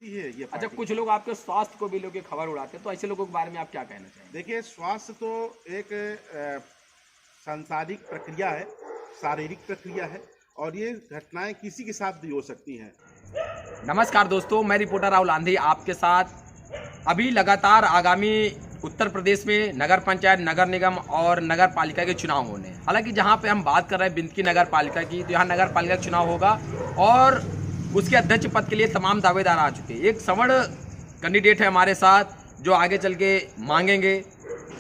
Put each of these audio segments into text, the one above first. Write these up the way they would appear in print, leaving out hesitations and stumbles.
ये अच्छा, पार्टी। कुछ लोग आपके स्वास्थ्य को भी लेके खबर उड़ाते हैं, तो ऐसे लोगों के बारे में आप क्या कहना चाहेंगे? देखिए, स्वास्थ्य तो एक सांसारिक प्रक्रिया है, शारीरिक प्रक्रिया है और ये घटनाएं किसी के साथ भी हो सकती हैं। नमस्कार दोस्तों, मैं रिपोर्टर राहुल आंधी आपके साथ। अभी लगातार आगामी उत्तर प्रदेश में नगर पंचायत, नगर निगम और नगर पालिका के चुनाव होने हैं। हालांकि जहां पे हम बात कर रहे हैं बिंदकी नगर पालिका की, तो यहाँ नगर पालिका का चुनाव होगा और उसके अध्यक्ष पद के लिए तमाम दावेदार आ चुके हैं। एक सवर्ण कैंडिडेट है हमारे साथ जो आगे चल के मांगेंगे,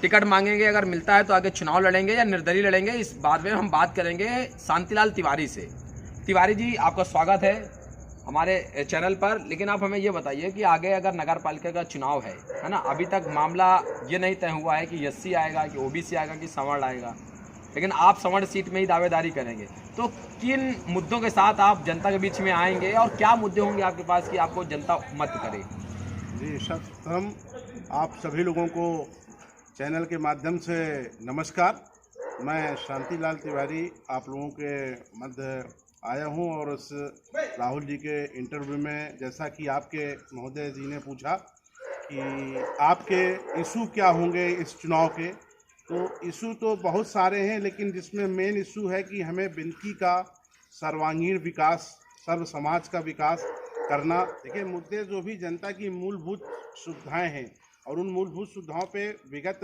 टिकट मांगेंगे, अगर मिलता है तो आगे चुनाव लड़ेंगे या निर्दलीय लड़ेंगे, इस बात में हम बात करेंगे शांतिलाल तिवारी से। तिवारी जी, आपका स्वागत है हमारे चैनल पर। लेकिन आप हमें ये बताइए कि आगे अगर नगर पालिका का चुनाव है ना, अभी तक मामला ये नहीं तय हुआ है कि एससी आएगा कि ओबीसी आएगा कि सवर्ण आएगा, लेकिन आप सवर्ण सीट में ही दावेदारी करेंगे, तो किन मुद्दों के साथ आप जनता के बीच में आएंगे और क्या मुद्दे होंगे आपके पास कि आपको जनता मत करे? जी, सर्वप्रथम आप सभी लोगों को चैनल के माध्यम से नमस्कार। मैं शांतिलाल तिवारी आप लोगों के मध्य आया हूं और उस राहुल जी के इंटरव्यू में, जैसा कि आपके महोदय जी ने पूछा कि आपके इशू क्या होंगे इस चुनाव के, तो इशू तो बहुत सारे हैं, लेकिन जिसमें मेन इशू है कि हमें बिंदकी का सर्वांगीण विकास, सर्व समाज का विकास करना। देखिए, मुद्दे जो भी जनता की मूलभूत सुविधाएं हैं और उन मूलभूत सुविधाओं पे विगत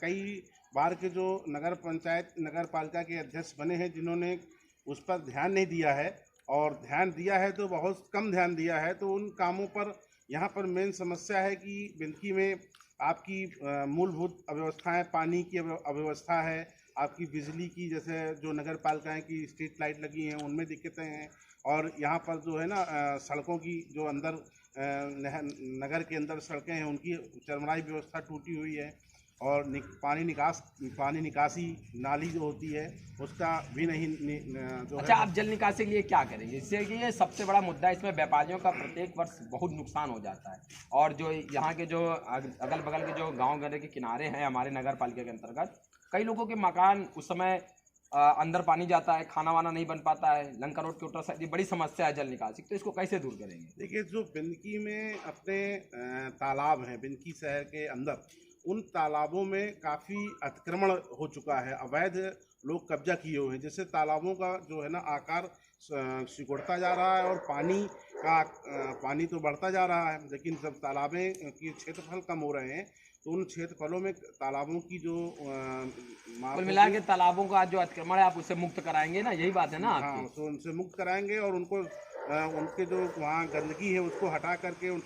कई बार के जो नगर पंचायत, नगर पालिका के अध्यक्ष बने हैं, जिन्होंने उस पर ध्यान नहीं दिया है और ध्यान दिया है तो बहुत कम ध्यान दिया है। तो उन कामों पर यहाँ पर मेन समस्या है कि बिंदकी में आपकी मूलभूत अव्यवस्थाएं, पानी की अव्यवस्था है, आपकी बिजली की, जैसे जो नगर पालिकाएँ की स्ट्रीट लाइट लगी हैं उनमें दिक्कतें हैं, और यहाँ पर जो है ना सड़कों की जो अंदर नगर के अंदर सड़कें हैं उनकी चरमराई व्यवस्था टूटी हुई है, और पानी निकासी नाली जो होती है उसका भी नहीं जो अच्छा, है। आप जल निकासी के लिए क्या करेंगे? इससे कि ये सबसे बड़ा मुद्दा है, इसमें व्यापारियों का प्रत्येक वर्ष बहुत नुकसान हो जाता है, और जो यहाँ के जो अगल बगल के जो गांव गरे के किनारे हैं हमारे नगर पालिका के अंतर्गत, कई लोगों के मकान उस समय अंदर पानी जाता है, खाना वाना नहीं बन पाता है। लंका रोड के उत्तर साइड ये बड़ी समस्या है जल निकासी, तो इसको कैसे दूर करेंगे? देखिए, जो बिंदकी में अपने तालाब हैं बिंदकी शहर के अंदर, उन तालाबों में काफ़ी अतिक्रमण हो चुका है, अवैध लोग कब्जा किए हुए हैं, जिससे तालाबों का जो है ना आकार सिकुड़ता जा रहा है और पानी तो बढ़ता जा रहा है, लेकिन जब तालाबें की क्षेत्रफल कम हो रहे हैं तो उन क्षेत्रफलों में तालाबों की जो माप कुल होती मिला है। के तालाबों का जो अतिक्रमण है आप उससे मुक्त कराएंगे ना, यही बात है ना हाँ, आपकी? तो उनसे मुक्त कराएंगे और उनको उनके जो वहाँ गंदगी है उसको हटा करके उन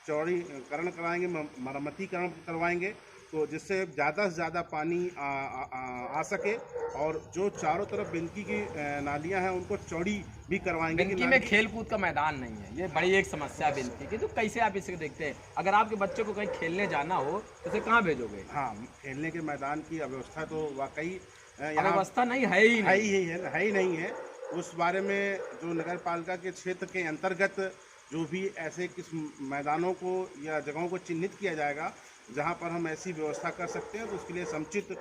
चौड़ीकरण कराएंगे, मरम्मतीकरण करवाएंगे, तो जिससे ज़्यादा से ज़्यादा पानी आ सके, और जो चारों तरफ बिंदकी की नालियाँ हैं उनको चौड़ी भी करवाएंगे कि बिंदकी में खेल कूद का मैदान नहीं है, ये बड़ी एक समस्या है बिंदकी की। तो कैसे आप इसे देखते हैं? अगर आपके बच्चे को कहीं खेलने जाना हो तो उसे कहाँ भेजोगे? हाँ, खेलने के मैदान की अव्यवस्था तो वाकई यहाँ अव्यवस्था नहीं है ही है नहीं। ही नहीं है। उस बारे में जो नगर पालिका के क्षेत्र के अंतर्गत जो भी ऐसे किस मैदानों को या जगहों को चिन्हित किया जाएगा जहाँ पर हम ऐसी व्यवस्था कर सकते हैं, तो उसके लिए समुचित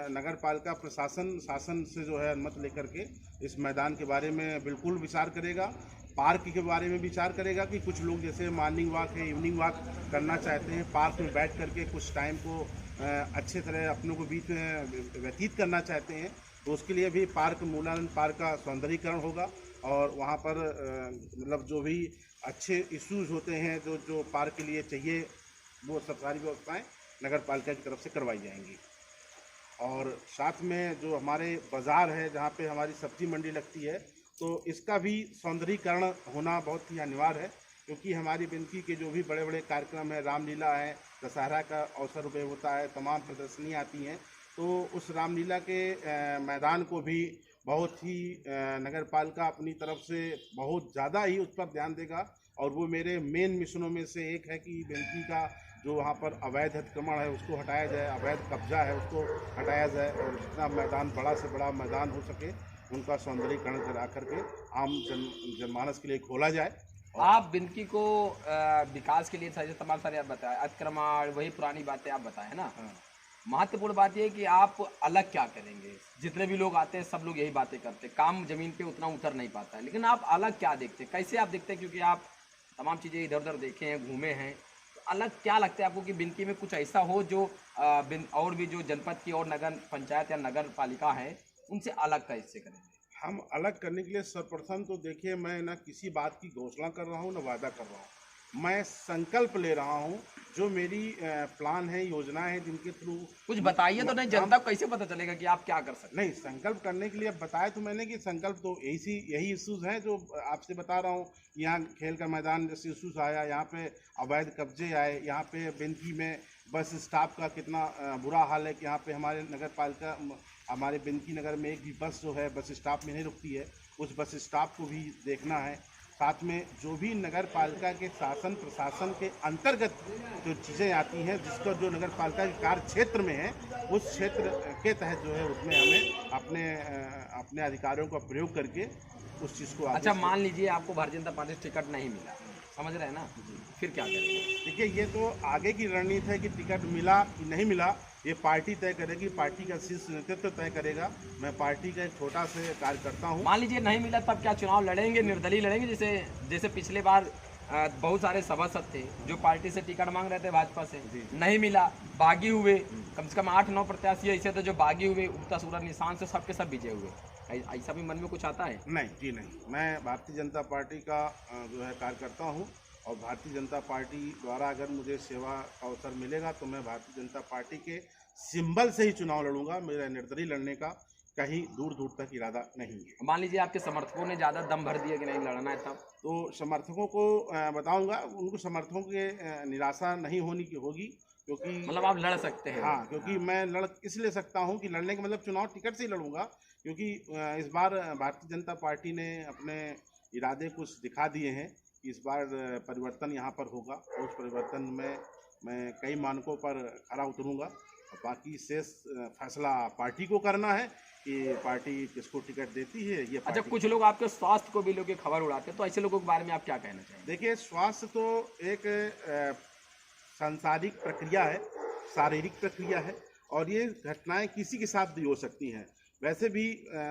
नगर पालिका शासन से जो है अनुमति लेकर के इस मैदान के बारे में बिल्कुल विचार करेगा। पार्क के बारे में विचार करेगा कि कुछ लोग जैसे मॉर्निंग वॉक है, इवनिंग वॉक करना चाहते हैं, पार्क में बैठ करके कुछ टाइम को अच्छे तरह अपनों को बीच में व्यतीत करना चाहते हैं, तो उसके लिए भी मूलानंद पार्क का सौंदर्यीकरण होगा, और वहाँ पर मतलब जो भी अच्छे इश्यूज होते हैं जो पार्क के लिए चाहिए, वो सब सारी व्यवस्थाएं नगर पालिका की तरफ से करवाई जाएंगी। और साथ में जो हमारे बाज़ार है जहाँ पे हमारी सब्जी मंडी लगती है, तो इसका भी सौंदर्यीकरण होना बहुत ही अनिवार्य है, क्योंकि हमारी बिंदकी के जो भी बड़े बड़े कार्यक्रम हैं, रामलीला है, दशहरा का अवसर पे होता है, तमाम प्रदर्शनी आती हैं, तो उस रामलीला के मैदान को भी बहुत ही नगर पालिका अपनी तरफ से बहुत ज़्यादा ही उस पर ध्यान देगा, और वो मेरे मेन मिशनों में से एक है कि बिंदकी का जो वहाँ पर अवैध अतिक्रमण है उसको हटाया जाए, अवैध कब्जा है उसको हटाया जाए, और जितना मैदान बड़ा से बड़ा मैदान हो सके उनका सौंदर्यीकरण करा करके आम जनमानस के लिए खोला जाए। आप बिंदकी को विकास के लिए सारे तमाम सारे आप बताए, अतिक्रमण, वही पुरानी बातें आप बताए ना। हाँ। महत्वपूर्ण बात यह है कि आप अलग क्या करेंगे? जितने भी लोग आते हैं सब लोग यही बातें करते हैं, काम जमीन पे उतना उतर नहीं पाता है, लेकिन आप अलग क्या देखते हैं, कैसे आप देखते हैं? क्योंकि आप तमाम चीज़ें इधर उधर देखे हैं, घूमे हैं, तो अलग क्या लगता है आपको कि बिंदकी में कुछ ऐसा हो जो और भी जो जनपद की और नगर पंचायत या नगर पालिका है उनसे अलग कैसे करेंगे? हम अलग करने के लिए सर्वप्रथम तो देखिए, मैं ना किसी बात की घोषणा कर रहा हूँ, ना वादा कर रहा हूँ। मैं संकल्प ले रहा हूँ, जो मेरी प्लान है, योजना है, जिनके थ्रू कुछ बताइए तो नहीं, जनता को कैसे पता चलेगा कि आप क्या कर सकते नहीं, संकल्प करने के लिए अब बताया तो मैंने कि संकल्प तो यही इश्यूज हैं जो आपसे बता रहा हूँ। यहाँ खेल का मैदान जैसे इश्यूज आया, यहाँ पे अवैध कब्जे आए, यहाँ पे बिंदकी में बस स्टाफ का कितना बुरा हाल है कि यहाँ पे हमारे नगर पालिका, हमारे बिंदकी नगर में एक भी बस जो है बस स्टॉप में नहीं रुकती है, उस बस स्टॉप को भी देखना है। साथ में जो भी नगर पालिका के शासन प्रशासन के अंतर्गत जो चीज़ें आती हैं, जिसका जो नगर पालिका के कार्य क्षेत्र में है, उस क्षेत्र के तहत जो है उसमें हमें अपने अधिकारियों का प्रयोग करके उस चीज़ को अच्छा, मान लीजिए आपको भारतीय जनता पार्टी से टिकट नहीं मिला, समझ रहे हैं ना, फिर क्या करेंगे? देखिए, ये तो आगे की रणनीति है कि टिकट मिला कि नहीं मिला, ये पार्टी तय करेगी, पार्टी का शीर्ष नेतृत्व तय करेगा। मैं पार्टी का एक छोटा से कार्यकर्ता हूँ। मान लीजिए नहीं मिला, तब क्या चुनाव लड़ेंगे, निर्दलीय लड़ेंगे? जैसे पिछले बार बहुत सारे सभासद थे जो पार्टी से टिकट मांग रहे थे भाजपा से, नहीं मिला, बागी हुए, कम से कम 8-9 प्रत्याशी ऐसे थे जो बागी हुए, उगता सूरज निशान से सबके सब विजय हुए। ऐसा भी मन में कुछ आता है? नहीं जी, नहीं। मैं भारतीय जनता पार्टी का जो है कार्यकर्ता हूँ, और भारतीय जनता पार्टी द्वारा अगर मुझे सेवा का अवसर मिलेगा तो मैं भारतीय जनता पार्टी के सिंबल से ही चुनाव लड़ूंगा। मेरा निर्दलीय लड़ने का कहीं दूर दूर तक इरादा नहीं है। मान लीजिए आपके समर्थकों ने ज़्यादा दम भर दिया कि नहीं लड़ना है, तब तो समर्थकों को बताऊंगा, उनको समर्थकों के निराशा नहीं होनी की होगी, क्योंकि मतलब आप लड़ सकते हैं। हाँ, क्योंकि मैं लड़ इसलिए सकता हूँ कि लड़ने का मतलब चुनाव टिकट से ही लड़ूंगा, क्योंकि इस बार भारतीय जनता पार्टी ने अपने इरादे कुछ दिखा दिए हैं कि इस बार परिवर्तन यहाँ पर होगा, और उस परिवर्तन में मैं कई मानकों पर खरा उतरूंगा। और बाकी शेष फैसला पार्टी को करना है कि पार्टी किसको टिकट देती है। ये अच्छा, कुछ लोग आपके स्वास्थ्य को भी लोग खबर उड़ाते हैं, तो ऐसे लोगों के बारे में आप क्या कहना चाहेंगे? देखिए, स्वास्थ्य तो एक सांसारिक प्रक्रिया है, शारीरिक प्रक्रिया है, और ये घटनाएं किसी के साथ भी हो सकती हैं। वैसे भी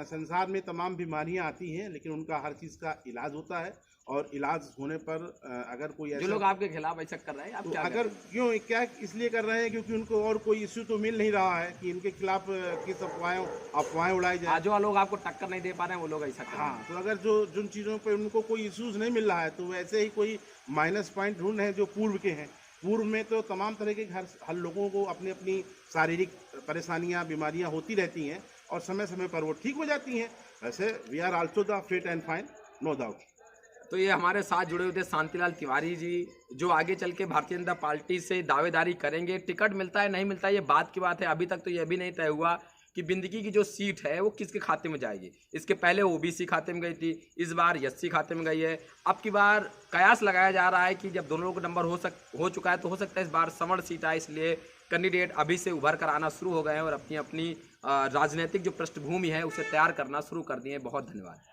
संसार में तमाम बीमारियां आती हैं, लेकिन उनका हर चीज़ का इलाज होता है, और इलाज होने पर अगर कोई जो लोग आपके खिलाफ ऐसा कर रहे हैं, आप तो क्या अगर क्यों क्या इसलिए कर रहे हैं क्योंकि उनको और कोई इश्यू तो मिल नहीं रहा है कि इनके खिलाफ किस अफवाहें उड़ाई जाए। जो लोग आपको टक्कर नहीं दे पा रहे हैं वो लोग ऐसा कर रहे हैं। हाँ, तो अगर जिन चीज़ों पे उनको कोई इश्यूज नहीं मिल रहा है, तो वैसे ही कोई माइनस पॉइंट ढूंढ रहे हैं जो पूर्व के हैं। पूर्व में तो तमाम तरह के हर लोगों को अपनी अपनी शारीरिक परेशानियां, बीमारियां होती रहती हैं, और समय समय पर वो ठीक हो जाती हैं। वैसे we are also the fit and fine, no doubt. तो ये हमारे साथ जुड़े हुए थे शांतिलाल तिवारी जी, जो आगे चल के भारतीय जनता पार्टी से दावेदारी करेंगे। टिकट मिलता है नहीं मिलता है ये बात की बात है, अभी तक तो ये भी नहीं तय हुआ कि बिंदकी की जो सीट है वो किसके खाते में जाएगी। इसके पहले ओबीसी खाते में गई थी, इस बार एससी खाते में गई है। अब की बार कयास लगाया जा रहा है कि जब दोनों का नंबर हो चुका है, तो हो सकता है इस बार सवर्ण सीट आए, इसलिए कैंडिडेट अभी से उभर कर आना शुरू हो गए हैं और अपनी राजनीतिक जो पृष्ठभूमि है उसे तैयार करना शुरू कर दिए हैं। बहुत धन्यवाद।